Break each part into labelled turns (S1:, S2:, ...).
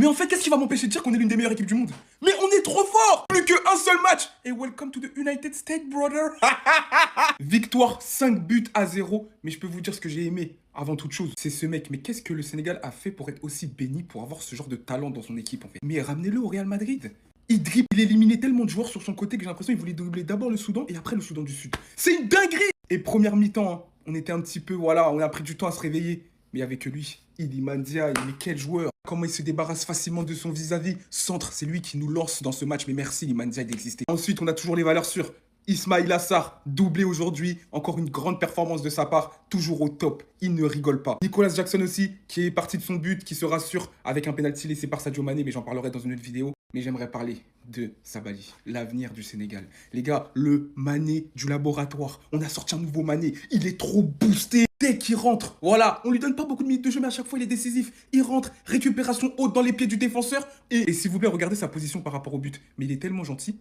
S1: Mais en fait, qu'est-ce qui va m'empêcher de dire qu'on est l'une des meilleures équipes du monde? Mais on est trop fort! Plus qu'un seul match! Et welcome to the United States, brother! Victoire 5 buts à 0. Mais je peux vous dire ce que j'ai aimé, avant toute chose, c'est ce mec. Mais qu'est-ce que le Sénégal a fait pour être aussi béni, pour avoir ce genre de talent dans son équipe, en fait? Mais ramenez-le au Real Madrid. Il dribble, il éliminait tellement de joueurs sur son côté que j'ai l'impression qu'il voulait dribbler d'abord le Soudan et après le Soudan du Sud. C'est une dinguerie! Et première mi-temps, hein, on était un petit peu, voilà, on a pris du temps à se réveiller. Mais il n'y avait que lui, Iliman Ndiaye, mais quel joueur! Comment il se débarrasse facilement de son vis-à-vis. Centre, c'est lui qui nous lance dans ce match, mais merci Iliman Ndiaye d'exister. Ensuite, on a toujours les valeurs sûres. Ismaïla Sarr, doublé aujourd'hui, encore une grande performance de sa part, toujours au top, il ne rigole pas. Nicolas Jackson aussi, qui est parti de son but, qui se rassure avec un penalty laissé par Sadio Mané, mais j'en parlerai dans une autre vidéo. Mais j'aimerais parler de Sabali, l'avenir du Sénégal. Les gars, le Mané du laboratoire. On a sorti un nouveau Mané, il est trop boosté. Dès qu'il rentre, voilà, on lui donne pas beaucoup de minutes de jeu, mais à chaque fois il est décisif. Il rentre, récupération haute dans les pieds du défenseur. Et s'il vous plaît, regardez sa position par rapport au but. Mais il est tellement gentil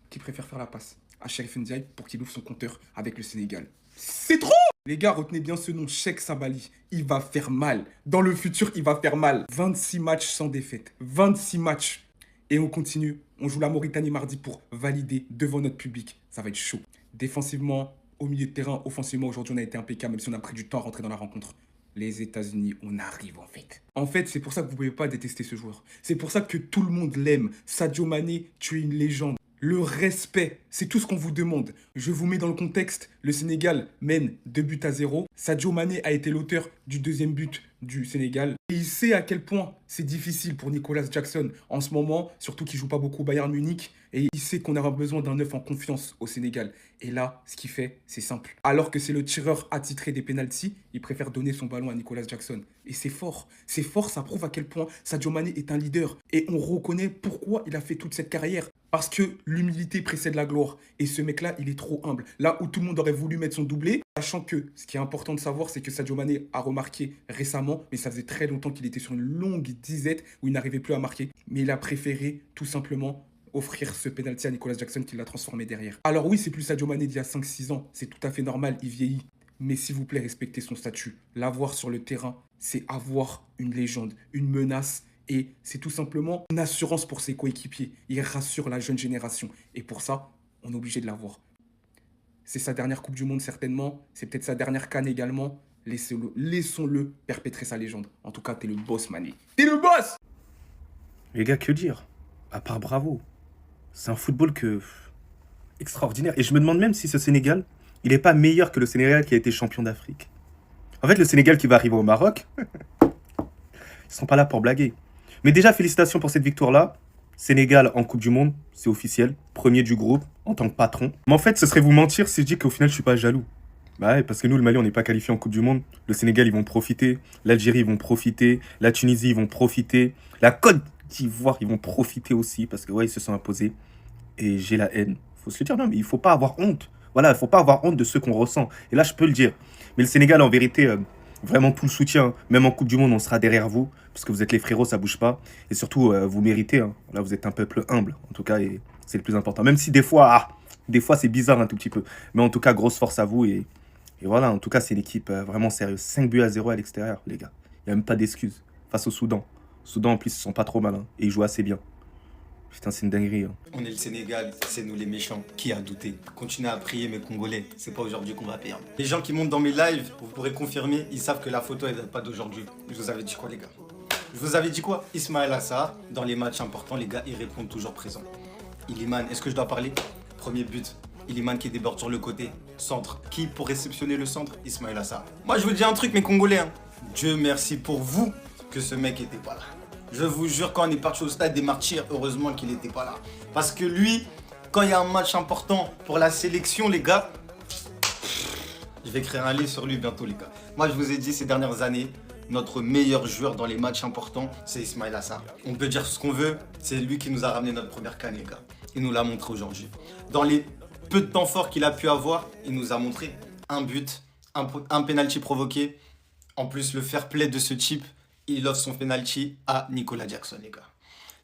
S1: qu'il préfère faire la passe à Chérif Ndiaye pour qu'il ouvre son compteur avec le Sénégal. C'est trop! Les gars, retenez bien ce nom, Cheikh Sabali. Il va faire mal. Dans le futur, il va faire mal. 26 matchs sans défaite. 26 matchs. Et on continue. On joue la Mauritanie mardi pour valider devant notre public. Ça va être chaud. Défensivement, au milieu de terrain, offensivement, aujourd'hui, on a été impeccable, même si on a pris du temps à rentrer dans la rencontre. Les États-Unis, on arrive en fait. En fait, c'est pour ça que vous ne pouvez pas détester ce joueur. C'est pour ça que tout le monde l'aime. Sadio Mané, tu es une légende. Le respect, c'est tout ce qu'on vous demande. Je vous mets dans le contexte, le Sénégal mène 2 buts à 0. Sadio Mané a été l'auteur du deuxième but du Sénégal. Et il sait à quel point c'est difficile pour Nicolas Jackson en ce moment, surtout qu'il ne joue pas beaucoup au Bayern Munich. Et il sait qu'on aura besoin d'un neuf en confiance au Sénégal. Et là, ce qu'il fait, c'est simple. Alors que c'est le tireur attitré des pénaltys, il préfère donner son ballon à Nicolas Jackson. Et c'est fort. C'est fort, ça prouve à quel point Sadio Mané est un leader. Et on reconnaît pourquoi il a fait toute cette carrière. Parce que l'humilité précède la gloire. Et ce mec-là, il est trop humble. Là où tout le monde aurait voulu mettre son doublé, sachant que ce qui est important de savoir, c'est que Sadio Mané a remarqué récemment, mais ça faisait très longtemps qu'il était sur une longue disette où il n'arrivait plus à marquer. Mais il a préféré tout simplement offrir ce penalty à Nicolas Jackson qui l'a transformé derrière. Alors oui, c'est plus Sadio Mané d'il y a 5-6 ans. C'est tout à fait normal, il vieillit. Mais s'il vous plaît, respectez son statut. L'avoir sur le terrain, c'est avoir une légende, une menace. Et c'est tout simplement une assurance pour ses coéquipiers. Il rassure la jeune génération. Et pour ça, on est obligé de l'avoir. C'est sa dernière Coupe du Monde certainement. C'est peut-être sa dernière CAN également. Laissons-le perpétrer sa légende. En tout cas, t'es le boss, Mané. T'es le boss!
S2: Les gars, que dire? À part bravo. C'est un football extraordinaire. Et je me demande même si ce Sénégal, il n'est pas meilleur que le Sénégal qui a été champion d'Afrique. En fait, le Sénégal qui va arriver au Maroc, ils sont pas là pour blaguer. Mais déjà, félicitations pour cette victoire-là. Sénégal en Coupe du Monde, c'est officiel. Premier du groupe, en tant que patron. Mais en fait, ce serait vous mentir si je dis qu'au final, je suis pas jaloux. Bah ouais, parce que nous, le Mali, on n'est pas qualifié en Coupe du Monde. Le Sénégal, ils vont profiter. L'Algérie, ils vont profiter. La Tunisie, ils vont profiter. La Côte d'Ivoire, ils vont profiter aussi. Parce que ouais, ils se sont imposés. Et j'ai la haine. Faut se le dire, non, mais il faut pas avoir honte. Voilà, il faut pas avoir honte de ce qu'on ressent. Et là, je peux le dire. Mais le Sénégal, en vérité, vraiment tout le soutien. Même en Coupe du Monde, on sera derrière vous. Parce que vous êtes les frérots, ça bouge pas. Et surtout, vous méritez. Hein. Là, vous êtes un peuple humble. En tout cas, et c'est le plus important. Même si des fois c'est bizarre un tout petit peu. Mais en tout cas, grosse force à vous. Et voilà, en tout cas, c'est une équipe vraiment sérieuse. 5 buts à 0 à l'extérieur, les gars. Il n'y a même pas d'excuses face au Soudan. Soudan, en plus, ils sont pas trop malins. Et ils jouent assez bien. Putain, c'est une dinguerie. Hein.
S3: On est le Sénégal, c'est nous les méchants. Qui a douté? Continuez à prier mes Congolais, c'est pas aujourd'hui qu'on va perdre. Les gens qui montent dans mes lives, vous pourrez confirmer, ils savent que la photo elle date pas d'aujourd'hui. Je vous avais dit quoi les gars? Je vous avais dit quoi? Ismaïla Sarr, dans les matchs importants, les gars, ils répondent toujours présent. Iliman, est-ce que je dois parler? Premier but, Iliman qui déborde sur le côté. Centre, qui pour réceptionner le centre? Ismaïla Sarr. Moi je vous dis un truc mes Congolais, hein. Dieu merci pour vous que ce mec était pas là. Je vous jure, quand on est parti au stade des martyrs, heureusement qu'il n'était pas là. Parce que lui, quand il y a un match important pour la sélection, les gars, je vais écrire un livre sur lui bientôt, les gars. Moi, je vous ai dit ces dernières années, notre meilleur joueur dans les matchs importants, c'est Ismaïla Sarr. On peut dire ce qu'on veut, c'est lui qui nous a ramené notre première CAN, les gars. Il nous l'a montré aujourd'hui. Dans les peu de temps forts qu'il a pu avoir, il nous a montré un but, un penalty provoqué. En plus, le fair play de ce type, il offre son penalty à Nicolas Jackson, les gars.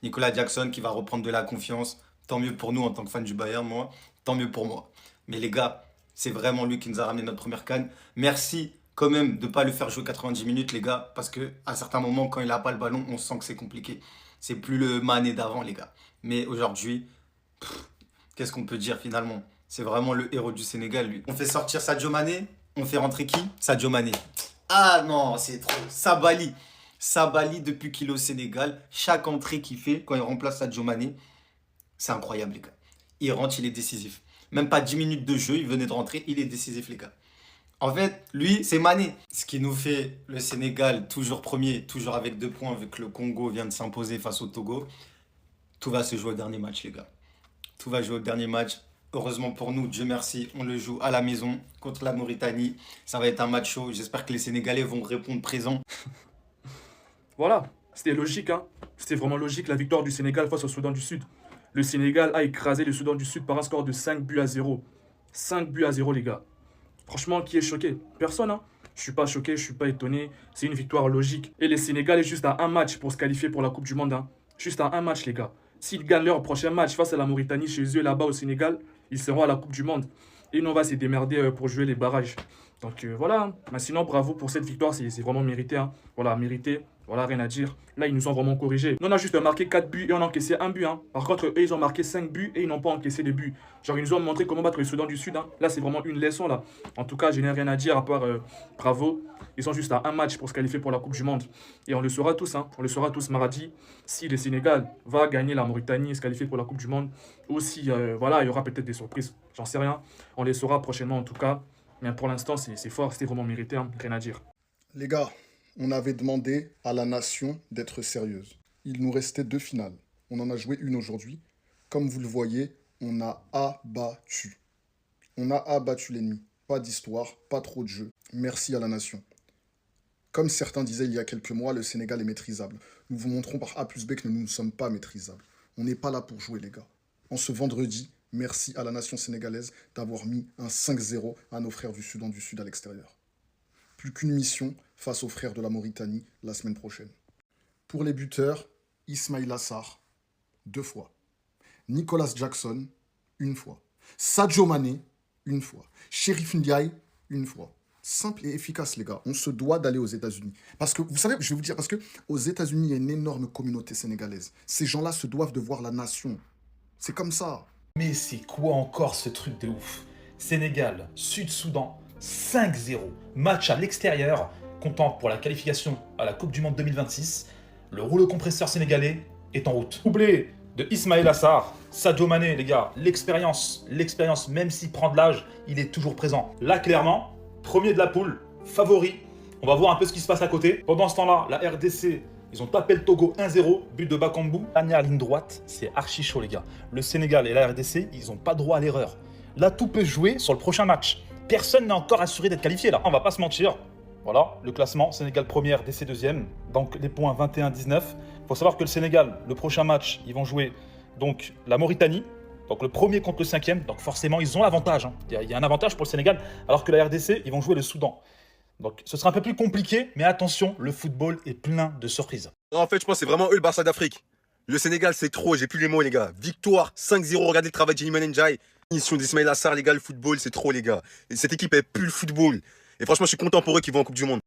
S3: Nicolas Jackson qui va reprendre de la confiance. Tant mieux pour nous en tant que fan du Bayern, moi. Tant mieux pour moi. Mais les gars, c'est vraiment lui qui nous a ramené notre première CAN. Merci quand même de ne pas le faire jouer 90 minutes, les gars. Parce qu'à certains moments, quand il n'a pas le ballon, on sent que c'est compliqué. C'est plus le Mané d'avant, les gars. Mais aujourd'hui, qu'est-ce qu'on peut dire finalement? C'est vraiment le héros du Sénégal, lui. On fait sortir Sadio Mané, on fait rentrer qui? Sadio Mané. Ah non, c'est trop. Sabali. Sabali, depuis qu'il est au Sénégal, chaque entrée qu'il fait, quand il remplace Sadio Mané, c'est incroyable, les gars. Il rentre, il est décisif. Même pas 10 minutes de jeu, il venait de rentrer, il est décisif, les gars. En fait, lui, c'est Mané. Ce qui nous fait le Sénégal toujours premier, toujours avec 2 points, vu que le Congo vient de s'imposer face au Togo. Tout va se jouer au dernier match, les gars. Tout va jouer au dernier match. Heureusement pour nous, Dieu merci, on le joue à la maison contre la Mauritanie. Ça va être un match chaud. J'espère que les Sénégalais vont répondre présent.
S4: Voilà, c'était logique, hein. C'était vraiment logique la victoire du Sénégal face au Soudan du Sud. Le Sénégal a écrasé le Soudan du Sud par un score de 5-0. 5-0, les gars. Franchement, qui est choqué? Personne, hein. Je suis pas choqué, je suis pas étonné. C'est une victoire logique. Et les Sénégalais juste à un match pour se qualifier pour la Coupe du Monde, hein. Juste à un match, les gars. S'ils gagnent leur prochain match face à la Mauritanie chez eux, là-bas au Sénégal, ils seront à la Coupe du Monde. Et nous, on va se démerder pour jouer les barrages. Donc voilà. Mais sinon, bravo pour cette victoire. C'est vraiment mérité, hein. Voilà, mérité. Voilà, rien à dire. Là, ils nous ont vraiment corrigé. Nous, on a juste marqué 4 buts et on a encaissé 1 but. Hein. Par contre, eux, ils ont marqué 5 buts et ils n'ont pas encaissé les buts. Genre, ils nous ont montré comment battre le Soudan du Sud. Hein. Là, c'est vraiment une leçon, là. En tout cas, je n'ai rien à dire à part bravo. Ils sont juste à un match pour se qualifier pour la Coupe du Monde. Et on le saura tous, hein. On le saura tous mardi. Si le Sénégal va gagner la Mauritanie et se qualifier pour la Coupe du Monde, ou si, voilà, il y aura peut-être des surprises. J'en sais rien. On les saura prochainement, en tout cas. Mais pour l'instant, c'est fort. C'était vraiment mérité, hein. Rien à dire.
S5: Les gars, on avait demandé à la nation d'être sérieuse. Il nous restait 2 finales. On en a joué une aujourd'hui. Comme vous le voyez, on a abattu. On a abattu l'ennemi. Pas d'histoire, pas trop de jeu. Merci à la nation. Comme certains disaient il y a quelques mois, le Sénégal est maîtrisable. Nous vous montrons par A plus B que nous ne sommes pas maîtrisables. On n'est pas là pour jouer, les gars. En ce vendredi, merci à la nation sénégalaise d'avoir mis un 5-0 à nos frères du Soudan du Sud à l'extérieur. Plus qu'une mission face aux frères de la Mauritanie la semaine prochaine. Pour les buteurs, Ismaïla Sarr, 2 fois. Nicolas Jackson, 1 fois. Sadio Mané, 1 fois. Chérif Ndiaye, 1 fois. Simple et efficace, les gars. On se doit d'aller aux États-Unis. Parce que, vous savez, je vais vous dire, parce que aux États-Unis, il y a une énorme communauté sénégalaise. Ces gens-là se doivent de voir la nation. C'est comme ça.
S6: Mais c'est quoi encore ce truc de ouf? Sénégal, Sud-Soudan, 5-0. Match à l'extérieur, comptant pour la qualification à la Coupe du Monde 2026. Le rouleau compresseur sénégalais est en route. Doublé de Ismaïla Sarr, Sadio Mané, les gars. L'expérience, même s'il prend de l'âge, il est toujours présent. Là, clairement, premier de la poule, favori. On va voir un peu ce qui se passe à côté. Pendant ce temps-là, la RDC, ils ont tapé le Togo 1-0, but de Bakambu. Dernière ligne droite, c'est archi chaud, les gars. Le Sénégal et la RDC, ils n'ont pas droit à l'erreur. Là, tout peut se jouer sur le prochain match. Personne n'est encore assuré d'être qualifié, là. On va pas se mentir. Voilà, le classement, Sénégal première, RDC deuxième. Donc, les points 21-19. Il faut savoir que le Sénégal, le prochain match, ils vont jouer donc la Mauritanie. Donc, le premier contre le 5e. Donc, forcément, ils ont l'avantage. Hein. Il y a un avantage pour le Sénégal. Alors que la RDC, ils vont jouer le Soudan. Donc, ce sera un peu plus compliqué. Mais attention, le football est plein de surprises.
S7: En fait, je pense que c'est vraiment eux le Barça d'Afrique. Le Sénégal, c'est trop, j'ai plus les mots, les gars. Victoire, 5-0, regardez le travail de Iliman Ndiaye. Mission d'Ismaïla Sarr, les gars, le football, c'est trop, les gars. Et cette équipe, elle pue le football. Et franchement, je suis content pour eux qui vont en Coupe du Monde.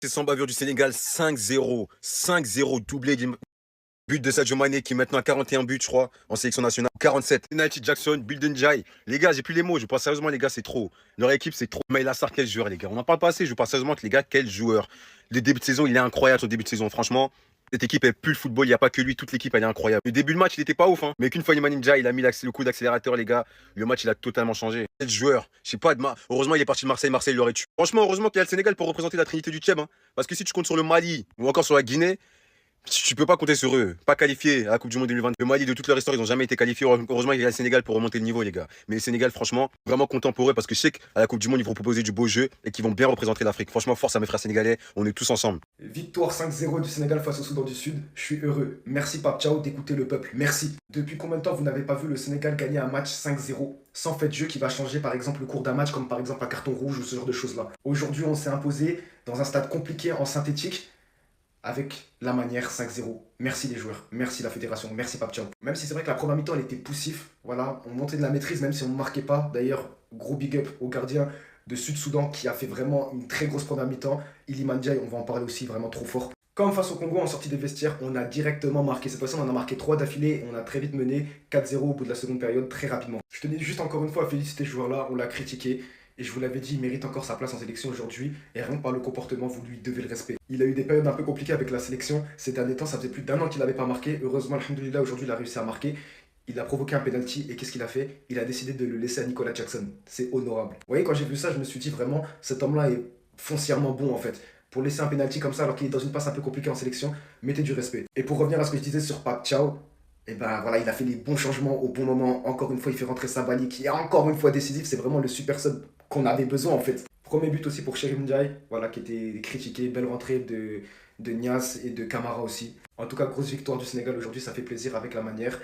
S7: C'est sans bavure du Sénégal, 5-0. 5-0, doublé du but de Sadio Mané, qui est maintenant à 41 buts, je crois, en sélection nationale. 47. United Jackson, Bill Ndiaye. Les gars, j'ai plus les mots, je parle sérieusement, les gars, c'est trop. Leur équipe, c'est trop. Ismaïla Sarr, quel joueur, les gars. On n'en parle pas assez, je parle sérieusement que les gars, quel joueur. Le début de saison, il est incroyable, au début de saison, franchement. Cette équipe, elle pue le football, il n'y a pas que lui, toute l'équipe, elle est incroyable. Le début de match, il n'était pas ouf, hein. Mais qu'une fois Iliman Ndiaye, il a mis le coup d'accélérateur, les gars, le match, il a totalement changé. Quel joueur, je sais pas, heureusement, il est parti de Marseille, Marseille l'aurait tué. Franchement, heureusement qu'il y a le Sénégal pour représenter la trinité du Tchèb, hein. Parce que si tu comptes sur le Mali ou encore sur la Guinée, tu peux pas compter sur eux. Pas qualifiés à la Coupe du Monde 2020. Le Mali, de toute leur histoire, ils n'ont jamais été qualifiés. Heureusement, il y a le Sénégal pour remonter le niveau, les gars. Mais le Sénégal, franchement, vraiment content pour eux parce que je sais qu'à la Coupe du Monde, ils vont proposer du beau jeu et qu'ils vont bien représenter l'Afrique. Franchement, force à mes frères sénégalais. On est tous ensemble.
S8: Victoire 5-0 du Sénégal face au Soudan du Sud. Je suis heureux. Merci Pape Thiaw d'écouter le peuple. Merci. Depuis combien de temps vous n'avez pas vu le Sénégal gagner un match 5-0 sans fait de jeu qui va changer par exemple le cours d'un match comme par exemple un carton rouge ou ce genre de choses-là. Aujourd'hui, on s'est imposé dans un stade compliqué en synthétique avec la manière 5-0. Merci les joueurs, merci la fédération, merci Pape Thiaw. Même si c'est vrai que la première mi-temps elle était poussif, voilà, on montait de la maîtrise même si on ne marquait pas. D'ailleurs, gros big up au gardien de Sud-Soudan qui a fait vraiment une très grosse première mi-temps. Iliman Ndiaye, on va en parler aussi, vraiment trop fort. Comme face au Congo en sortie des vestiaires, on a directement marqué. Cette fois-ci, on en a marqué 3 d'affilée. On a très vite mené 4-0 au bout de la seconde période, très rapidement. Je tenais juste encore une fois à féliciter ce joueur-là. On l'a critiqué. Et je vous l'avais dit, il mérite encore sa place en sélection aujourd'hui. Et rien que par le comportement, vous lui devez le respect. Il a eu des périodes un peu compliquées avec la sélection. Ces derniers temps, ça faisait plus d'1 an qu'il n'avait pas marqué. Heureusement, alhamdoulilah, aujourd'hui, il a réussi à marquer. Il a provoqué un penalty et qu'est-ce qu'il a fait? Il a décidé de le laisser à Nicolas Jackson. C'est honorable. Vous voyez, quand j'ai vu ça, je me suis dit vraiment, cet homme-là est foncièrement bon en fait. Pour laisser un penalty comme ça alors qu'il est dans une passe un peu compliquée en sélection, mettez du respect. Et pour revenir à ce que je disais sur Pape Thiaw, et ben voilà, il a fait les bons changements au bon moment. Encore une fois, il fait rentrer Sabaly qui est encore une fois décisif. C'est vraiment le super sub qu'on avait besoin en fait. Premier but aussi pour Cherim Ndiaye, voilà, qui était critiqué. Belle rentrée de Niasse et de Camara aussi. En tout cas, grosse victoire du Sénégal aujourd'hui, ça fait plaisir avec la manière.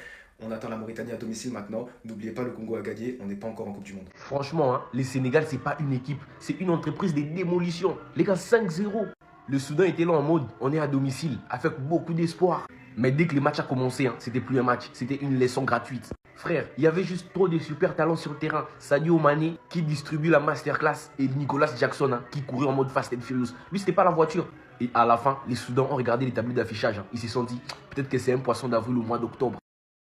S8: On attend la Mauritanie à domicile maintenant. N'oubliez pas, le Congo a gagné. On n'est pas encore en Coupe du Monde.
S9: Franchement, hein, le Sénégal, c'est pas une équipe. C'est une entreprise de démolition. Les gars, 5-0. Le Soudan était là en mode, on est à domicile, avec beaucoup d'espoir. Mais dès que le match a commencé, hein, c'était plus un match. C'était une leçon gratuite. Frère, il y avait juste trop de super talents sur le terrain. Sadio Mané qui distribue la masterclass et Nicolas Jackson hein, qui courait en mode Fast and Furious. Lui, c'était pas la voiture. Et à la fin, les Soudans ont regardé les tableaux d'affichage. Hein. Ils se sont dit, peut-être que c'est un poisson d'avril au mois d'octobre.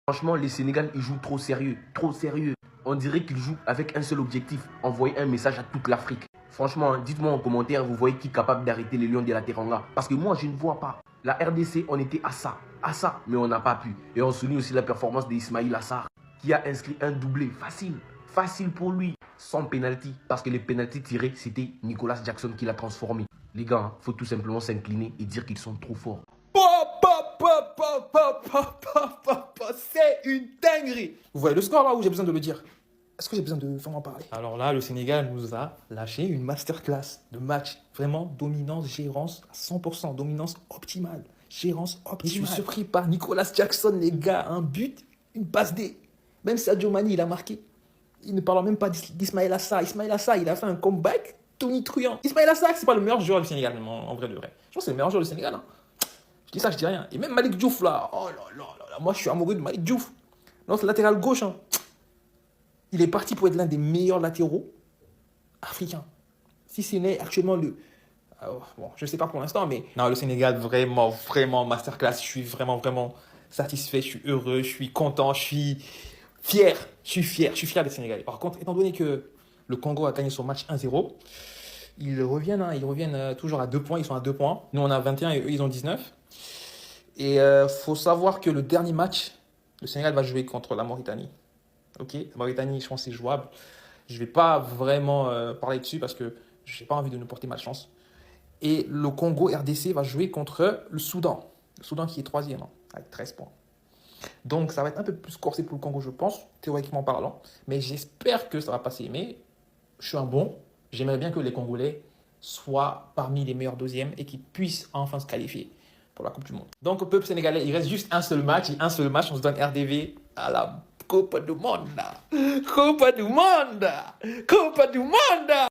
S9: Franchement, les Sénégal, ils jouent trop sérieux. Trop sérieux. On dirait qu'ils jouent avec un seul objectif, envoyer un message à toute l'Afrique. Franchement, dites-moi en commentaire, vous voyez qui est capable d'arrêter les Lions de la Teranga. Parce que moi, je ne vois pas. La RDC, on était à ça, mais on n'a pas pu. Et on souligne aussi la performance d'Ismaïl Assar, qui a inscrit un doublé facile pour lui, sans penalty. Parce que les penalty tirés, c'était Nicolas Jackson qui l'a transformé. Les gars, il faut tout simplement s'incliner et dire qu'ils sont trop forts.
S10: C'est une dinguerie. Vous voyez le score là où j'ai besoin de le dire? Est-ce que j'ai besoin de vraiment parler? Alors là, le Sénégal nous a lâché une masterclass de match. Vraiment, dominance, gérance à 100%. Dominance optimale. Gérance optimale. Je suis surpris par Nicolas Jackson, les gars. Un but, une passe D. Même Sadio Mané, il a marqué. Il ne parle même pas d'Ismaïl Assar. Ismaïl Assar, il a fait un comeback tonitruant. Ismaïl Assar, c'est pas le meilleur joueur du Sénégal, en vrai de vrai. Je pense que c'est le meilleur joueur du Sénégal. Hein. Je dis ça, je dis rien. Et même Malick Diouf, là. Oh là. Moi, je suis amoureux de Malick Diouf. Notre latéral gauche, hein. Il est parti pour être l'un des meilleurs latéraux africains. Si ce n'est actuellement le... bon, je ne sais pas pour l'instant, mais... Non, le Sénégal, vraiment masterclass. Je suis vraiment satisfait. Je suis heureux, je suis content, je suis fier. Je suis fier des Sénégalais. Par contre, étant donné que le Congo a gagné son match 1-0, ils reviennent toujours à 2 points. Ils sont à 2 points. Nous, on a 21 et eux, ils ont 19. Et faut savoir que le dernier match, le Sénégal va jouer contre la Mauritanie. Ok, la Mauritanie, je pense que c'est jouable. Je ne vais pas vraiment parler dessus parce que je n'ai pas envie de nous porter malchance. Et le Congo RDC va jouer contre le Soudan. Le Soudan qui est 3e, hein, avec 13 points. Donc ça va être un peu plus corsé pour le Congo, je pense, théoriquement parlant. Mais j'espère que ça va passer. Mais je suis un bon. J'aimerais bien que les Congolais soient parmi les meilleurs 2e et qu'ils puissent enfin se qualifier pour la Coupe du Monde. Donc au peuple sénégalais, il reste juste un seul match. Et un seul match, on se donne RDV à la Copa do Monde. Copa do Monde. Copa do Monde.